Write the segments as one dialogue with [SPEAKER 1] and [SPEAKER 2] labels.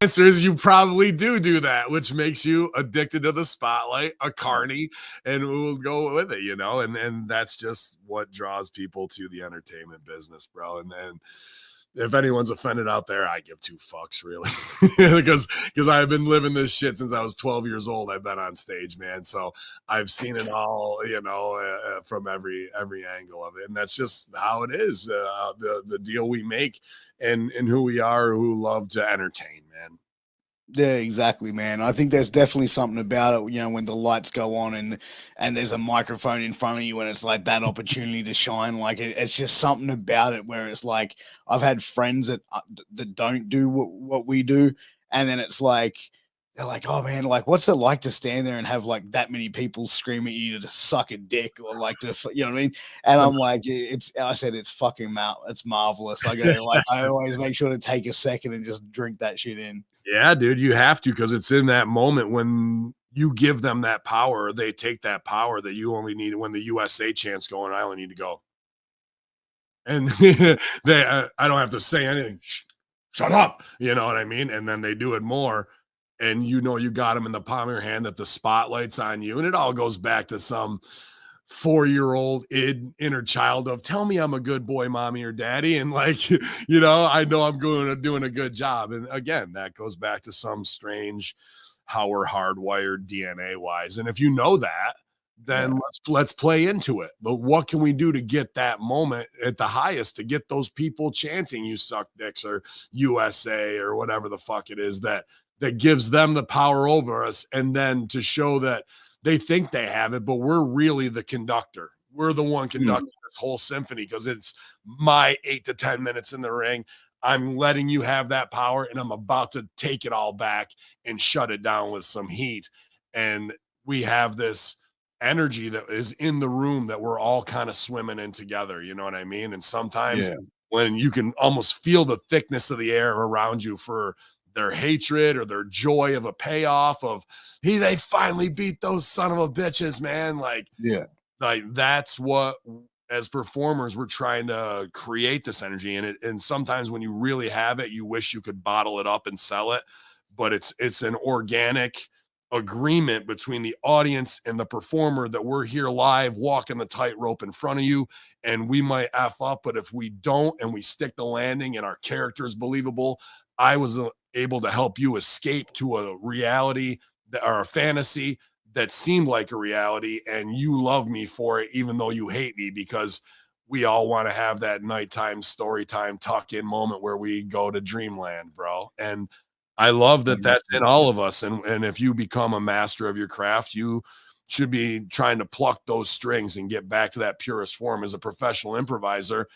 [SPEAKER 1] answer is you probably do that, which makes you addicted to the spotlight, a carny, and we'll go with it, and that's just what draws people to the entertainment business, bro. And then if anyone's offended out there, I give two fucks, really, because I've been living this shit since I was 12 years old. I've been on stage, man, so I've seen it all, from every angle of it, and that's just how it is. The deal we make, and who we are, who love to entertain, man.
[SPEAKER 2] Yeah, exactly, man. I think there's definitely something about it, when the lights go on and there's a microphone in front of you and it's like that opportunity to shine. Like it's just something about it where it's like I've had friends that don't do what we do, and then it's like they're like, "Oh man, like what's it like to stand there and have like that many people scream at you to suck a dick or like to, you know what I mean?" And I'm like, I said it's fucking it's marvelous. I go like I always make sure to take a second and just drink that shit in.
[SPEAKER 1] Yeah, dude, you have to, because it's in that moment when you give them that power, they take that power that you only need when the USA chants going, I only need to go. And I don't have to say anything. Shut up. You know what I mean? And then they do it more. And you got them in the palm of your hand, that the spotlight's on you. And it all goes back to some 4-year-old inner child of, tell me I'm a good boy, mommy or daddy, and like I know I'm doing a good job. And again, that goes back to some strange how we're hardwired DNA wise. And if you know that, then let's play into it. But what can we do to get that moment at the highest, to get those people chanting you suck dicks or USA or whatever the fuck it is, that gives them the power over us, and then to show that they think they have it, but we're really the conductor. We're the one conducting this whole symphony, because it's my 8 to 10 minutes in the ring. I'm letting you have that power, and I'm about to take it all back and shut it down with some heat. And we have this energy that is in the room that we're all kind of swimming in together. You know what I mean? And sometimes when you can almost feel the thickness of the air around you for their hatred or their joy of a payoff of, they finally beat those son of a bitches, man. Like that's what, as performers, we're trying to create this energy in it. And sometimes when you really have it, you wish you could bottle it up and sell it, but it's an organic agreement between the audience and the performer that we're here live walking the tightrope in front of you, and we might F up, but if we don't and we stick the landing and our character is believable, I was able to help you escape to a reality or a fantasy that seemed like a reality, and you love me for it, even though you hate me, because we all want to have that nighttime story time tuck in moment where we go to dreamland, bro. And I love that that's in all of us. And if you become a master of your craft, you should be trying to pluck those strings and get back to that purest form. As a professional improviser,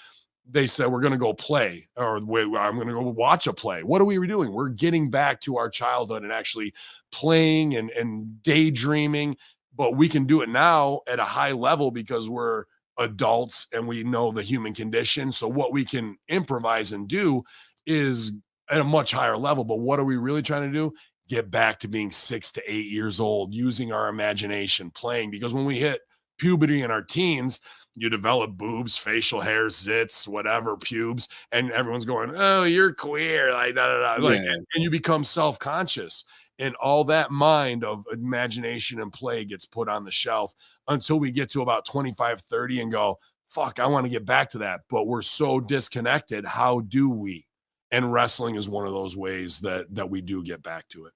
[SPEAKER 1] they said, we're going to go play, or I'm going to go watch a play. What are we doing? We're getting back to our childhood and actually playing and daydreaming, but we can do it now at a high level because we're adults and we know the human condition. So what we can improvise and do is at a much higher level. But what are we really trying to do? Get back to being 6 to 8 years old, using our imagination, playing, because when we hit puberty in our teens, you develop boobs, facial hair, zits, whatever, pubes, and everyone's going, oh, you're queer, like, da, da, da. Like, and you become self-conscious, and all that mind of imagination and play gets put on the shelf until we get to about 25, 30 and go, fuck, I want to get back to that. But we're so disconnected. How do we? And wrestling is one of those ways that we do get back to it.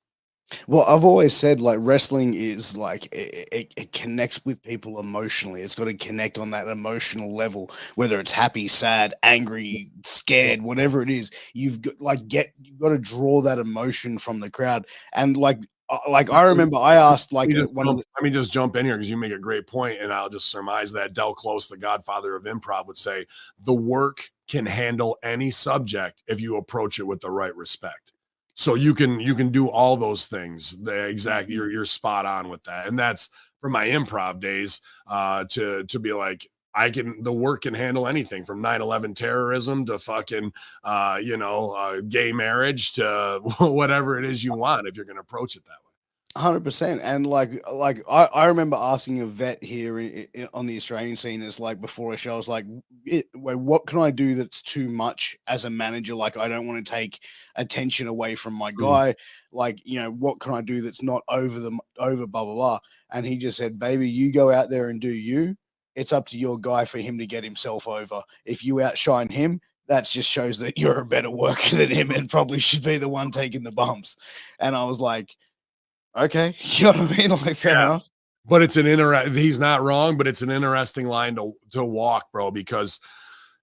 [SPEAKER 2] Well, I've always said like wrestling is like it connects with people emotionally. It's got to connect on that emotional level, whether it's happy, sad, angry, scared, whatever it is. You've got you've got to draw that emotion from the crowd. And like I remember I asked like
[SPEAKER 1] let me just jump in here because you make a great point, and I'll just surmise that Del Close, the godfather of improv, would say the work can handle any subject if you approach it with the right respect. So you can do all those things. Exactly, you're spot on with that, and that's from my improv days. To be like, the work can handle anything from 9/11 terrorism to fucking gay marriage to whatever it is you want if you're going to approach it that way.
[SPEAKER 2] 100%. And I remember asking a vet here on the Australian scene, is like before a show, I was like, what can I do that's too much as a manager? Like, I don't want to take attention away from my
[SPEAKER 1] Mm.
[SPEAKER 2] guy. Like, what can I do that's not over blah, blah, blah. And he just said, baby, you go out there and do you. It's up to your guy for him to get himself over. If you outshine him, that just shows that you're a better worker than him and probably should be the one taking the bumps. And I was like, okay, you know what I mean? Like, fair
[SPEAKER 1] Yeah.
[SPEAKER 2] enough.
[SPEAKER 1] But it's he's not wrong, but it's an interesting line to walk, bro, because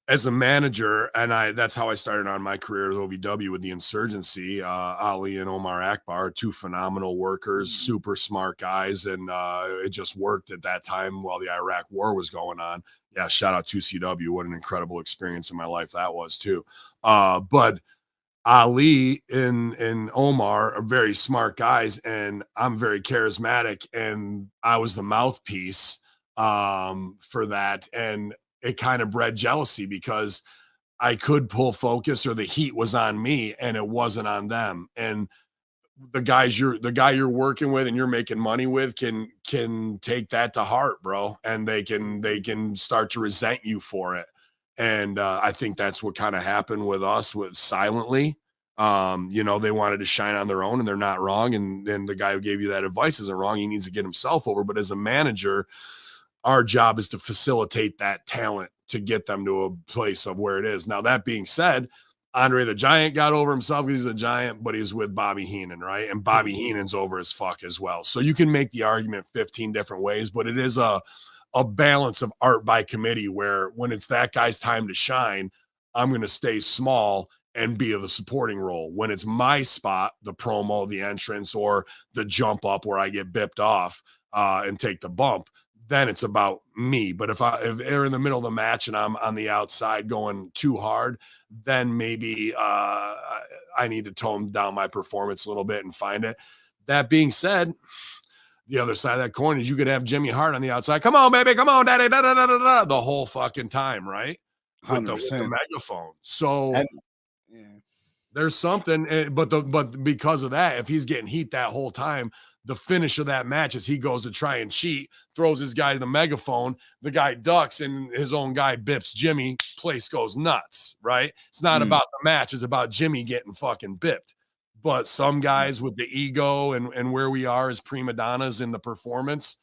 [SPEAKER 1] as a manager, and that's how I started on my career with OVW with the Insurgency. Ali and Omar Akbar, two phenomenal workers, super smart guys, and it just worked at that time while the Iraq War was going on. Yeah, shout out to CW. What an incredible experience in my life that was too. But Ali and Omar are very smart guys, and I'm very charismatic, and I was the mouthpiece for that, and it kind of bred jealousy because I could pull focus or the heat was on me and it wasn't on them. And the guy you're working with and you're making money with can take that to heart, bro, and they can start to resent you for it. And I think that's what kind of happened with us with silently. They wanted to shine on their own and they're not wrong. And then the guy who gave you that advice isn't wrong. He needs to get himself over. But as a manager, our job is to facilitate that talent to get them to a place of where it is. Now, that being said, Andre the Giant got over himself because he's a giant, but he's with Bobby Heenan, right? And Bobby Heenan's over as fuck as well. So you can make the argument 15 different ways, but it is a balance of art by committee where when it's that guy's time to shine, I'm going to stay small and be of the supporting role. When it's my spot, the promo, the entrance, or the jump up where I get bipped off and take the bump, then it's about me. But if they're in the middle of the match and I'm on the outside going too hard, then maybe I need to tone down my performance a little bit and find it. That being said, the other side of that coin is you could have Jimmy Hart on the outside. Come on, baby, come on, daddy, da, da, da, da, da, the whole fucking time, right? With the
[SPEAKER 2] 100%.
[SPEAKER 1] megaphone. So
[SPEAKER 2] And yeah.
[SPEAKER 1] there's something, but because of that, if he's getting heat that whole time, the finish of that match is he goes to try and cheat, throws his guy the megaphone, the guy ducks, and his own guy bips Jimmy. Place goes nuts, right? It's not about the match; it's about Jimmy getting fucking bipped. But some guys with the ego and where we are as prima donnas in the performance,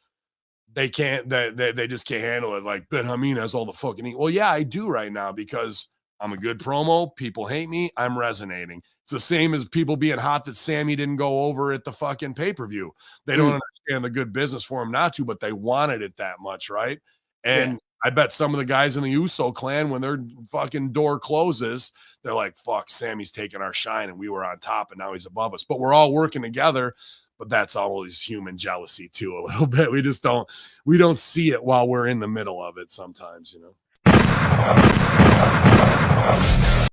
[SPEAKER 1] they can't. They just can't handle it. Like Ben Hamin has all the fucking heat. Well, yeah, I do right now because I'm a good promo. People hate me. I'm resonating. It's the same as people being hot that Sammy didn't go over at the fucking pay-per-view. They don't understand the good business for him not to, but they wanted it that much, right? And I bet some of the guys in the Uso clan, when their fucking door closes, they're like, fuck, Sammy's taking our shine and we were on top and now he's above us. But we're all working together. But that's always human jealousy too, a little bit. We don't see it while we're in the middle of it sometimes,